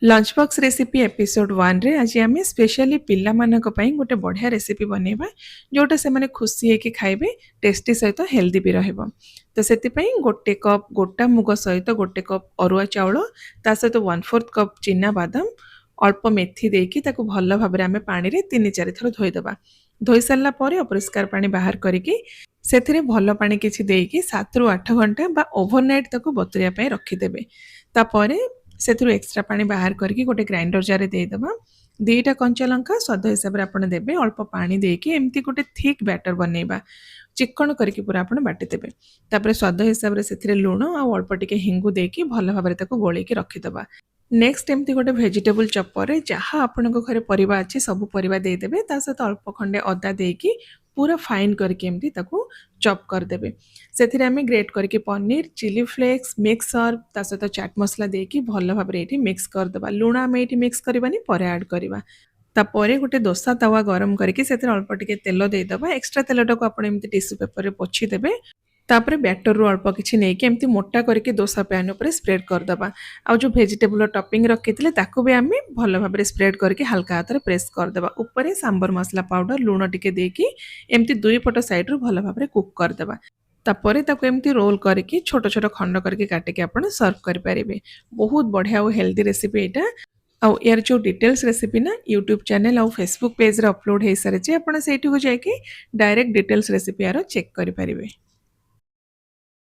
Lunch box recipe episode 1 रे आज आम स्पेशली पिला मानक पई गोटे बढ़िया रेसिपी बनैबा जोटा से माने खुशी है कि खाइबे टेस्टी सहित हेल्दी भी रहइबो। तो सेति पई गोटे कप गोटा मुग सहित गोटे कप अरुआ चाउल ता सहित 1/4 कप चिना बादाम अल्प मेथी देकी ताको भल भाबरे आमे पानी रे 3-4 थर धोई दबा। धोई सारला परे अपरिष्कार पानी बाहर करिकी सेथिरे भल पानी किछि देकी 7 रु 8 घंटा बा ओवरनाइट ताको बतुरिया पई रखि देबे। तापरे सेथुरु एक्स्ट्रा पानी बाहर करके गोटे ग्राइंडर जार देदेबा। 2टा कंचा लंका स्वाद हिसाब रे आपण देबे। अल्प पानी देकी एमती गोटे थिक बैटर बनैबा चिक्कण करके पूरा आपण बाटी देबे। तापरे स्वाद हिसाब रे सेथिरे लूण आ अल्प टिके हिंगु देकी भल भाबरे ताको गोळी के रखि दबा। नेक्स्ट एमती गोटे वेजिटेबल चॉपर रे जहाँ आपनको घरे परिबा अछि सब परिबा दे देबे। ता सहित अल्प खंडे अदा देकी पूरा फाइन करके एमती ताको चॉप कर देबे। सेथिरे आमे ग्रेट करके paneer chilli flakes mix herb ता सहित चाट मसला देकी भल भाबरे एठी मिक्स कर दबा। लूण आमे एठी मिक्स करबानी परे ऐड करबा। तापरे गोटे डोसा तवा गरम करके सेथिरे अल्प टिके तेल दे दबा। एक्स्ट्रा तेलटाको आपण एमती टिश्यू पेपर रे पोछि देबे। तापरे बैटर रु अल्प किछि नै कि एमती मोटा करके डोसा पैन ऊपर स्प्रेड कर दबा। आ जो वेजिटेबल टॉपिंग रखिथिले ताको भी आमे भल भाबरे स्प्रेड करके हल्का हाथ रे प्रेस कर दबा। ऊपर सांबर मसला पाउडर लूण टिके देकी एमती दुई पट साइड रु भल भाबरे कुक कर दबा। तापरे ताको एमती रोल करके छोट छोट खंड करके काटिके आपण सर्व कर परिबे। बहुत बढ़िया और हेल्दी रेसिपी एटा। आउ यार जो डिटेल्स रेसिपी ना यूट्यूब चैनल और फेसबुक पेज रे अपलोड हे सारे जे आपण सेठी को जाके डायरेक्ट डिटेल्स रेसिपी यार चेक करि परिबे।